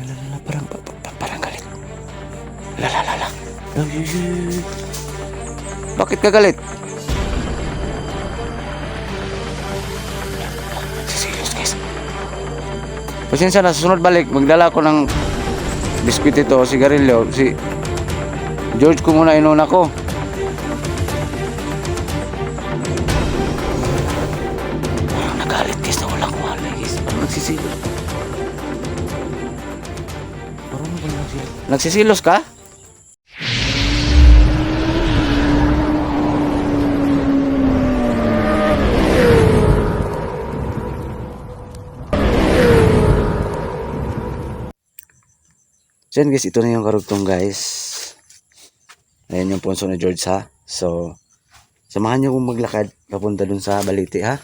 Lala, parang galit. Lala. Bakit ka galit? Serious guys. Pasensya na, susunod balik. Magdala ko ng biskwit ito o sigarilyo. Si George ko muna inuna ko. Parang nagalit guys na walang wala guys. Parang nagsisilos. Parang nagsisilos ka? So yan guys, ito na yung karugtong guys. Ayan yung punso ni George ha. So, samahan nyo kong maglakad papunta dun sa Balite ha.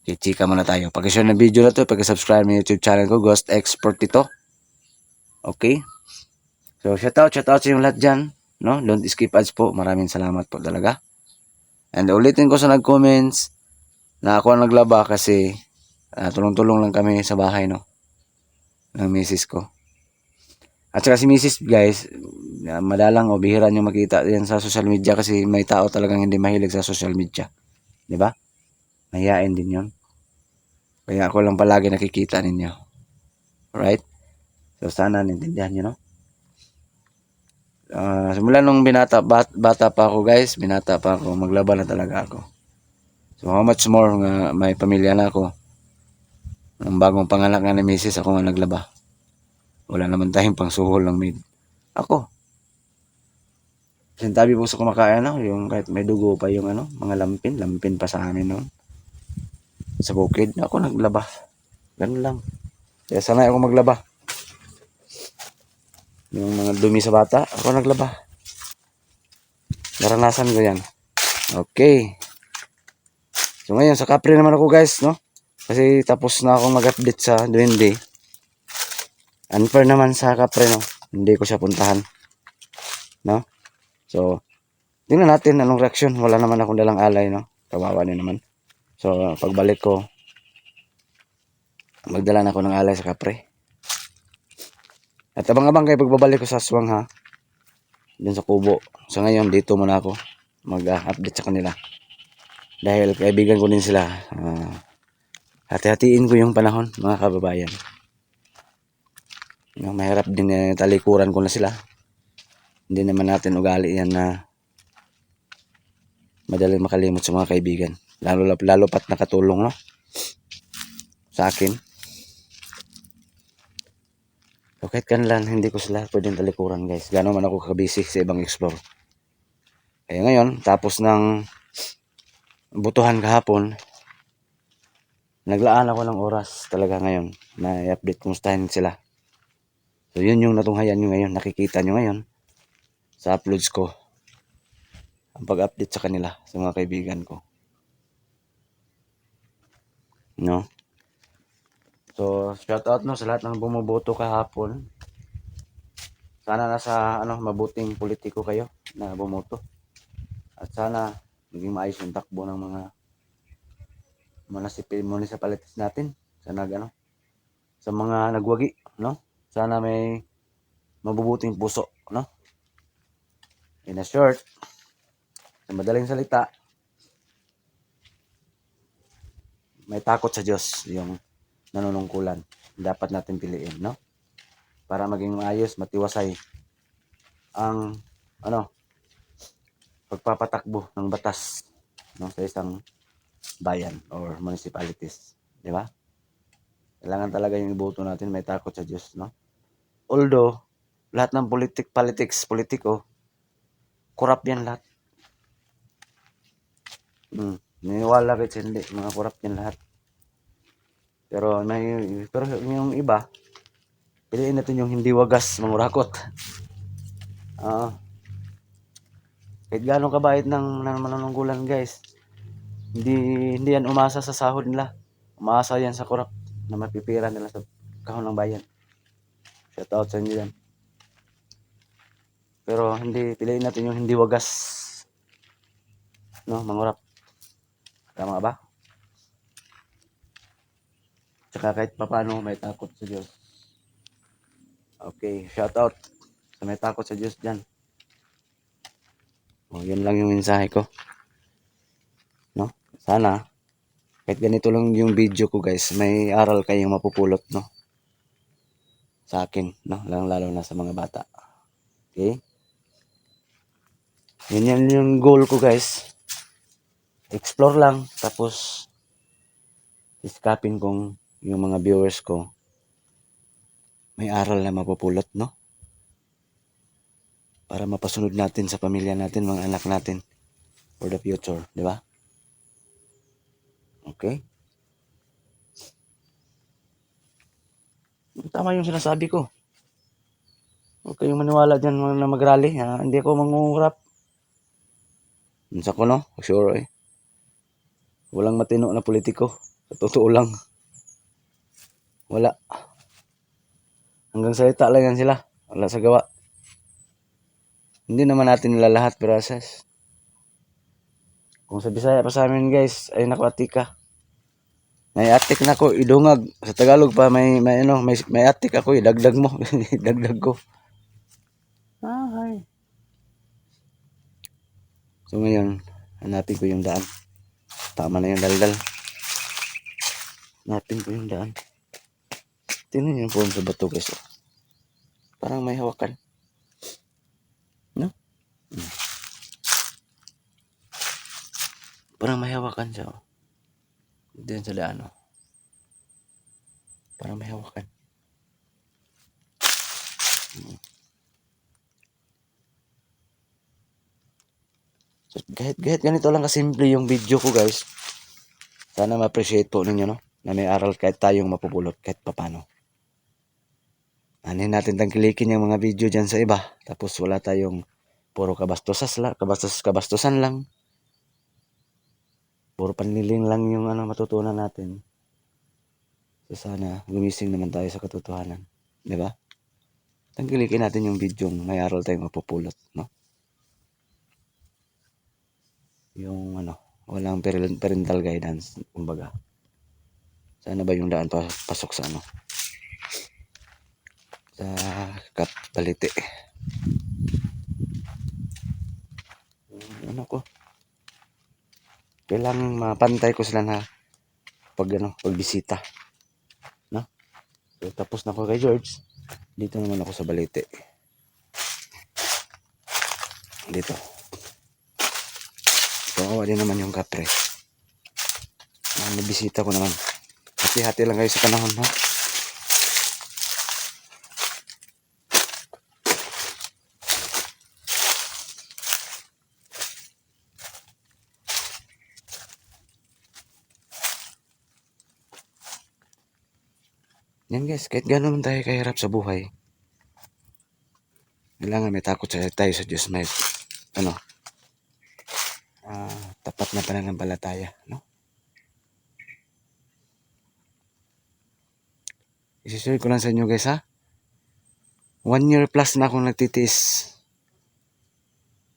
Chichika muna tayo. Pag-share ng video na to, pag-subscribe ng YouTube channel ko, Ghost Expert ito. Okay? So, shoutout sa yung lahat dyan. No? Don't skip ads po. Maraming salamat po talaga. And ulitin ko sa nag-comments na ako ang naglaba kasi tulong-tulong lang kami sa bahay no ng misis ko. At saka si Mrs. guys, madalang o bihira nyo makita yan sa social media kasi may tao talagang hindi mahilig sa social media. 'Di ba? Mahihain din 'yon. Kaya ako lang palagi nakikita ninyo. Alright? So sana naintindihan nyo, no? Simula nung bata pa ako guys, binata pa ako, maglaban na talaga ako. So how much more nga may pamilya na ako. Ang bagong panganak nga ni Mrs. ako nga naglaba. Wala naman tayong pangsuhol ng maid. Ako. Sintabi po sa kumakain yung kahit may dugo pa yung mga lampin pa sa amin noon. Sa bukid, ako naglaba. Ganun lang. Kaya sanay ako maglaba. Yung mga dumi sa bata, ako naglaba. Naranasan ko yan. Okay. So ngayon, sa Capri naman ako guys, no? Kasi tapos na akong mag-update sa Duende. Unfair naman sa Capri, no? Hindi ko siya puntahan. No? So, tingnan natin anong reaksyon. Wala naman akong dalang alay, no? Kawawa din naman. So, pagbalik ko, magdala na ako ng alay sa Capri. At abang-abang kayo pagbabalik ko sa Aswang ha. Dun sa Kubo. So ngayon, dito muna ako mag-update sa kanila. Dahil kaibigan ko din sila. Hati-hatiin ko yung panahon, mga kababayan. Mahirap din talikuran ko na sila. Hindi naman natin ugali yan na madaling makalimot sa mga kaibigan. Lalo pat nakatulong no? Sa akin. So kahit kanlan, hindi ko sila pwedeng talikuran guys. Gano'n man ako kabisi sa ibang explore. Kaya ngayon, tapos ng butuhan kahapon, naglaan ako ng oras talaga ngayon na i-update kumustahin sila. So yun yung natunghayan nyo ngayon, nakikita nyo ngayon sa uploads ko. Ang pag-update sa kanila, sa mga kaibigan ko. No? So shout out no sa lahat ng bumuboto kahapon. Sana nasa mabuting politiko kayo na bumoto. At sana maging maayos yung takbo ng mga municipalities natin. Sana sa mga nagwagi, no? Sana may mabubuting puso, no? In a short, sa madaling salita, may takot sa Diyos yung nanunungkulan. Dapat natin piliin, no? Para maging maayos, matiwasay ang pagpapatakbo ng batas no, sa isang bayan or municipalities, di ba? Kailangan talaga yung iboto natin may takot sa Diyos, no? Although lahat ng politiko, corrupt yan lahat. Niniwala kahit hindi, mga corrupt yan lahat. Pero yung iba, piliin natin yung hindi wagas, mangurakot. Kahit gano'ng kabait ng manunungkulan guys, hindi yan umasa sa sahod nila. Umasa yan sa corrupt na mapipira nila sa kahon ng bayan. Shout out sa inyo yan. Pero piliin natin yung hindi wagas. No, mangurap. Tama ba? Tsaka kahit papaano may takot sa Diyos. Okay, shout out sa may takot sa Diyos dyan. O, yun lang yung mensahe ko. No? Sana, kahit ganito lang yung video ko guys, may aral kayong mapupulot, no? Sa akin, no? Lalo na sa mga bata. Okay? Yan yung goal ko guys. Explore lang, tapos iskapin kong yung mga viewers ko may aral na mapupulot, no? Para mapasunod natin sa pamilya natin, mga anak natin for the future, di ba? Okay? Tama yung sinasabi ko. Huwag kayong maniwala dyan na mag-rally. Ha? Hindi ako mangungurap. Minsan ko, no? Sure, eh. Walang matino na politiko. Sa totoo lang. Wala. Hanggang salita lang yan sila. Wala sa gawa. Hindi naman natin nila lahat, pero asas. Kung sa Bisaya pa sa amin, guys, ay nakwatika. May atik na ko, idungag. Sa Tagalog pa, may atik ako, idagdag mo. Idagdag ko. Hi. So ngayon, hanapin ko yung daan. Tama na yung daldal. Hanapin ko yung daan. Tingnan yung form sa bato guys. Parang may hawakan. No? Parang may hawakan siya. Diyan sa daan. Parang may hawakan. So, kahit ganito lang kasimple yung video ko guys. Sana ma-appreciate po ninyo, no? Na may aral kahit tayong mapupulot kahit papano. Anin natin tangkilikin yung mga video dyan sa iba. Tapos wala tayong puro kabastusan lang. Puro panliling lang yung matutunan natin. So sana gumising naman tayo sa katotohanan. Di ba? Tangkilikin natin yung video may aral tayong mapupulot, no? Yung walang parental guidance, kumbaga. Sana ba yung daan pasok sa sa Balite. Ko. Kailangan mapantay ko sila na pagbisita. No? So, tapos na ko kay George. Dito naman ako sa Balite. Dito. Kawawa din naman yung kapre. Nabisita ko naman. Hati-hati lang kayo sa panahon, ha? Yan guys, kahit gano'n tayo kahirap sa buhay, kailangan may takot tayo sa Diyos. May tapat na pananampalataya, no? Isishare ko lang sa inyo guys, ha? 1 year plus na akong nagtitiis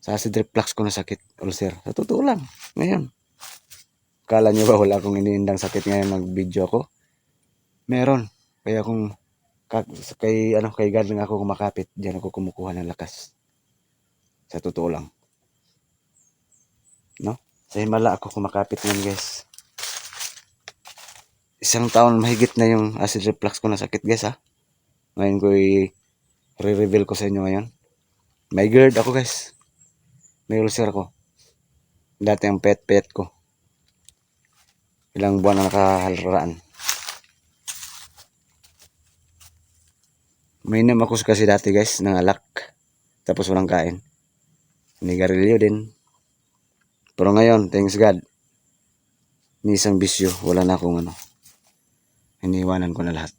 sa acid reflux ko na sakit, ulcer. Sa totoo lang, ngayon. Kala nyo ba wala akong iniindang sakit ngayon mag-video ako? Meron. Kaya kung kay God lang ako kumakapit, diyan ako kumukuha ng lakas. Sa totoo lang. No? Sa Himala ako kumakapit ngayon guys. 1 taon mahigit na yung acid reflux ko na sakit guys, ha. Ngayon ko i-reveal ko sa inyo ngayon. May GERD ako guys. May ulcer ko. Dati ang pet ko. Ilang buwan na nakaharaan. Mainam ako kasi dati guys ng alak. Tapos walang kain. Nigarilyo din. Pero ngayon, thanks God. Ni isang bisyo, wala na akong iniiwanan ko na lahat.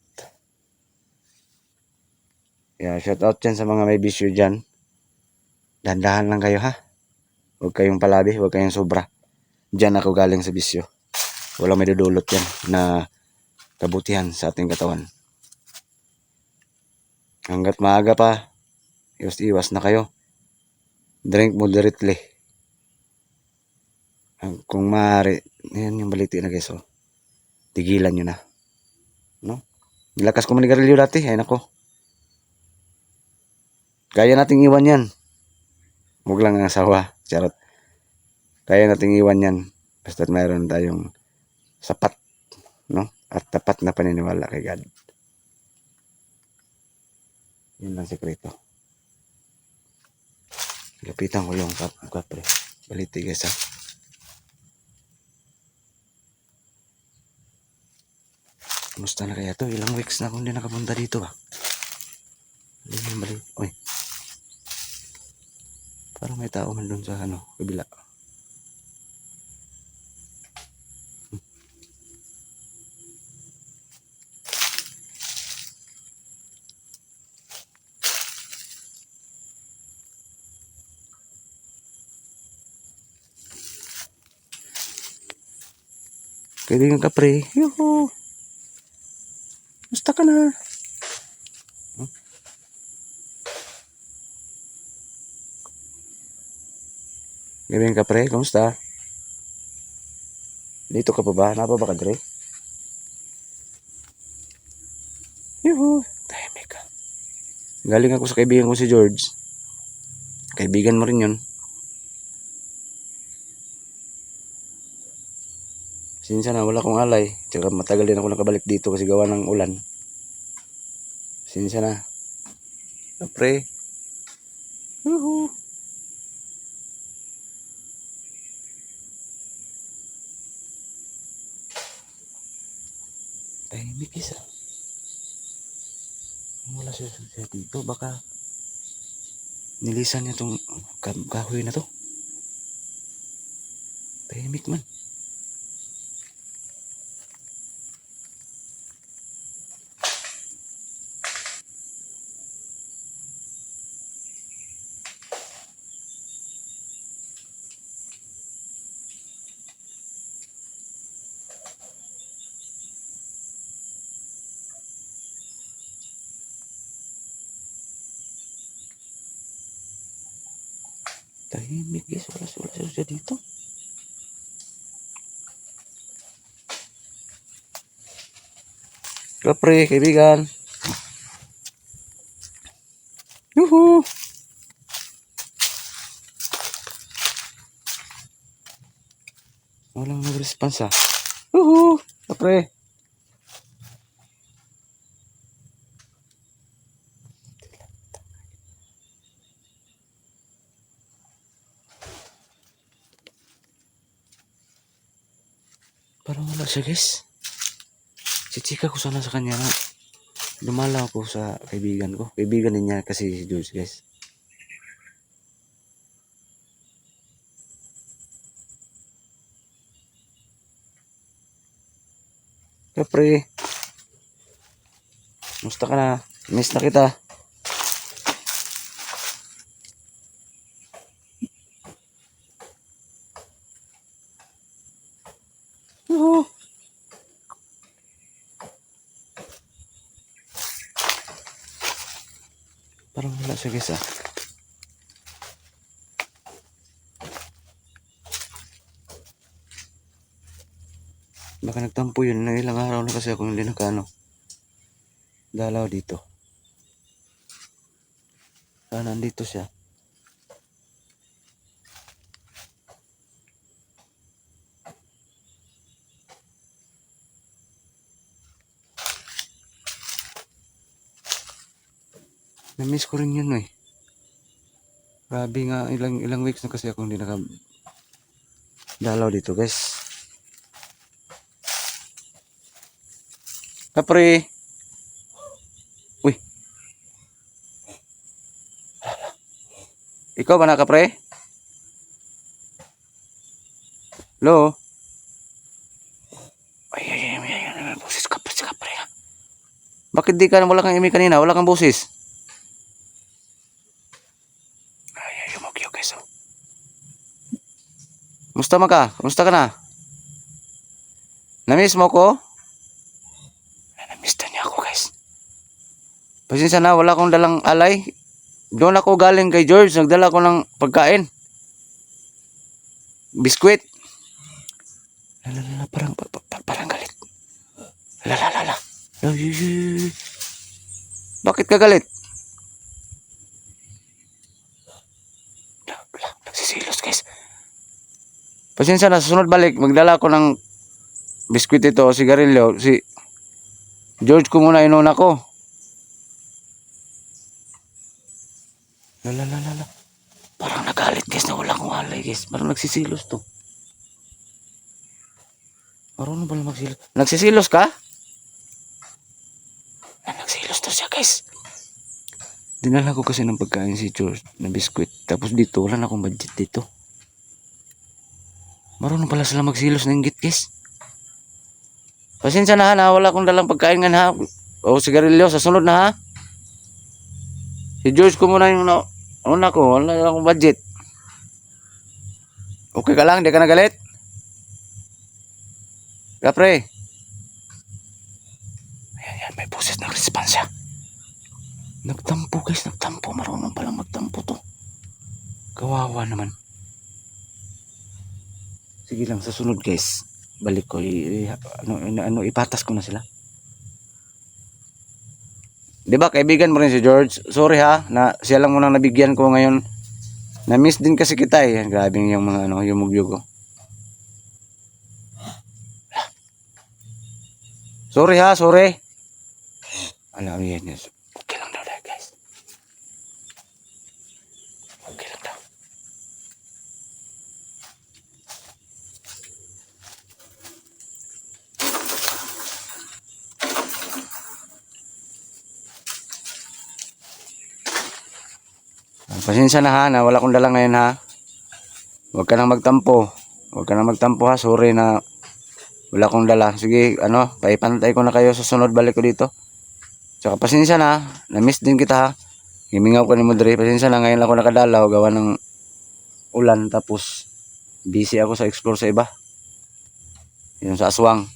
Yeah, shout out dyan sa mga may bisyo dyan. Dandahan lang kayo, ha. Huwag kayong palabi, huwag kayong sobra. Dyan ako galing sa bisyo. Walang may dudulot yan na kabutihan sa ating katawan. Hanggat maaga pa, iwas na kayo. Drink moderately. Kung maaari, yan yung baliti na guys, tigilan nyo na. No? Nilakas ko manigarilyo dati, ay nako. Kaya nating iwan yan. Huwag lang ang asawa. Charot. Kaya nating iwan yan. Basta't mayroon tayong sapat, no? At tapat na paniniwala kay God. Yun ang sekreto. Lapitan ko yung kapre. Baliti guys ha. Kumusta na kaya to? Ilang weeks na akong hindi nakapunta dito ba? Balik. Uy. Parang may tao man doon sa kabila. Kaibigan ka pre. Yuhu. Musta ka na? Kaibigan ka pre. Kumusta? Dito ka pa ba? Napa ba ka dre? Yuhu. Tahimik ka. Galing ako sa kaibigan ko si George. Kaibigan mo rin yun. Sinsa na wala akong alay. Tsaka matagal din ako nakabalik dito kasi gawa ng ulan. Sinsa na. Pre. Yuhu. Tahimik isa. Wala siya dito. Baka nilisan niya itong kahoy na to. Tahimik man. Tahimik guys. Wala siya dito. Kapre, kaibigan. Yuhu. Walang nag-response ah. Yuhu. Kapre. Parang wala siya guys. Chichika ko sana sa kanya na lumalaw ako sa kaibigan ko. Kaibigan din niya kasi si George guys. Kapre. Musta ka na? Miss na kita. Yuhu. Parang wala siya guys ah. Baka nagtampo yun. Na ilang araw na kasi ako hindi dalaw dito. Nandito siya. Na-miss ko rin yun eh. Grabe nga, ilang weeks na kasi ako hindi dalaw dito guys. Kapre. Uy. Ikaw ba na kapre? Hello? Ay, boses kapre ha. Bakit di ka wala kang imi kanina? Wala kang boses. Yumugyo guys oh. Musta ka na? Na-miss mo ko? Na-miss na niya ako guys. Pasensya na, wala akong dalang alay. Doon ako galing kay George, nagdala ko ng pagkain. Biskwit. Parang galit. Lala. Bakit ka galit? Pasensya na, sa sunod balik, magdala ko ng biskwit ito o sigarilyo. Si George ko muna inuna ko. Lala. Parang nagalit guys na wala akong alay guys. Parang nagsisilos to. Marunong pala magsilos. Nagsisilos ka? Nagsilos to siya guys. Dinala ko kasi ng pagkain si George na biskwit. Tapos dito, wala na akong budget dito. Marunong pala sila magsilos ng inggit guys. Pasensya na ha, wala akong dalang pagkain nga ha. O sigarilyo, sa sunod na ha. Si George ko muna yung una ko, wala akong budget. Okay ka lang, di ka nagalit? Kapre. Ayan, may boses ng respansya. Nagtampo guys, nagtampo. Marunong palang magtampo to. Kawawa naman. Sige lang, sa sunod guys. Balik ko, ipatas ko na sila. Diba, kaibigan mo rin si George? Sorry ha, na siya lang munang nabigyan ko ngayon. Na-miss din kasi kita eh. Grabe yung mga yung mugyog ko. Sorry ha, sorry. Alam mo yan. Okay lang daw guys. Okay lang daw. Pasensya na ha, na wala akong dala ngayon ha. Huwag ka nang magtampo. Huwag ka nang magtampo ha. Sorry na wala akong dala. Sige, paipantay ko na kayo sa sunod balik ko dito. Tsaka pasensya na, na-miss din kita ha. Himingaw ko ni Mudre. Pasensya na, ngayon ako nakadalaw. Gawa ng ulan. Tapos, busy ako sa explore sa iba. Yun sa aswang.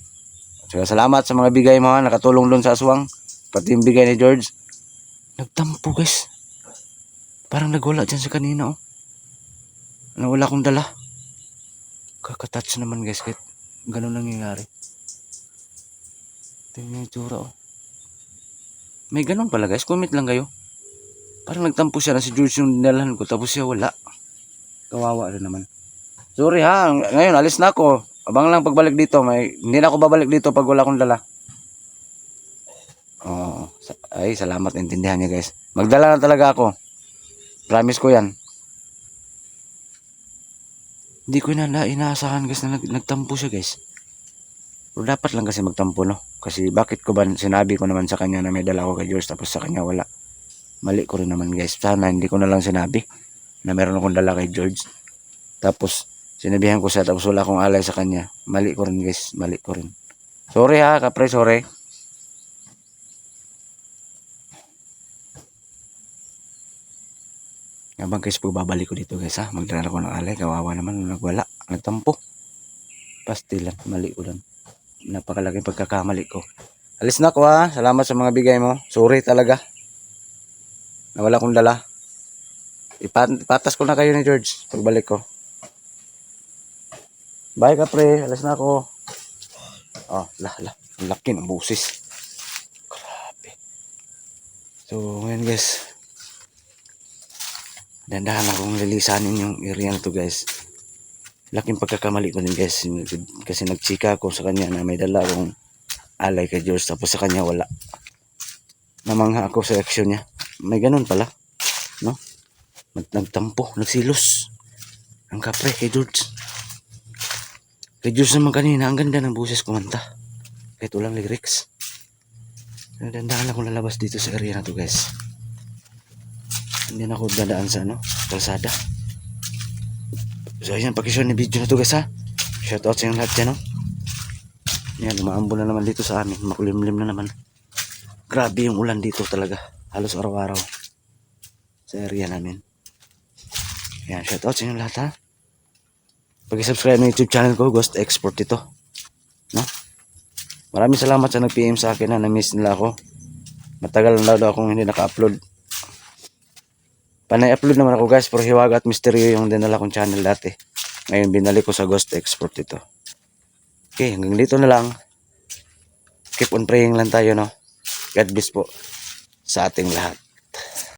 Tsaka salamat sa mga bigay mo ha. Nakatulong doon sa aswang. Pati yung bigay ni George. Nagtampo guys. Parang nagwala dyan sa kanina oh. Wala akong dala. Kakatouch naman guys. Kahit ganun nangyayari. Tingnan yung tsura oh. May ganun pala guys. Comment lang kayo. Parang nagtampo siya na si George yung dinalahan ko. Tapos siya wala. Kawawa rin naman. Sorry ha. Ngayon alis na ako. Abang lang pagbalik dito. Hindi na ako babalik dito pag wala akong dala. Oh, ay salamat. Intindihan niya guys. Magdala na talaga ako. Promise ko yan. Hindi ko inaasahan guys na nagtampo siya guys. Pero dapat lang kasi magtampo no. Kasi bakit ko ba sinabi ko naman sa kanya na may dala ako kay George tapos sa kanya wala. Mali ko rin naman guys. Sana hindi ko na lang sinabi na meron akong dala kay George. Tapos sinabihan ko siya tapos wala akong alay sa kanya. Mali ko rin guys. Mali ko rin. Sorry ha kapre, sorry. Habang guys pagbabalik ko dito guys ha. Magdala ko ng alay. Kawawa naman nagwala. Nagtampo. Pastilan. Mali ko lang. Napakalaking pagkakamali ko. Alis na ko ha. Salamat sa mga bigay mo. Sorry talaga. Nawala akong dala. Ipatas ko na kayo ni George. Pagbalik ko. Bye kapre. Alis na ako. Oh, ang laki ng busis. Grabe. So ngayon guys. Dandahan akong lilisanin yung area na to guys. Laking pagkakamali ko din guys. Kasi nagchika ako sa kanya na may dala akong alay kay George. Tapos sa kanya wala. Namangha ako sa action niya. May ganun pala. No? Nagtampo. Nagsilos. Ang kapre kay George. Kay George naman kanina. Ang ganda ng boses kumanta. Kahit walang lyrics. Dandahan akong lalabas dito sa area na to guys. Hindi na ako dadaan sa kalsada. So ayan, pakishare ni video na to guys ha. Shoutout sa inyong lahat dyan Yan, umaambo na naman dito sa amin. Makulimlim na naman. Grabe yung ulan dito talaga. Halos araw-araw. Sa area namin. Yan, shoutout sa inyong lahat ha. Pag-subscribe na YouTube channel ko, Ghost Export ito. No? Maraming salamat sa nag-PM sa akin na na-miss nila ako. Matagal na daw akong hindi naka-upload. Panay-upload naman ako guys, pero hiwaga at misteryo yung dinala kong channel dati. Ngayon binalik ko sa Ghost Export ito. Okay, hanggang dito na lang. Keep on praying lang tayo no. God bless po sa ating lahat.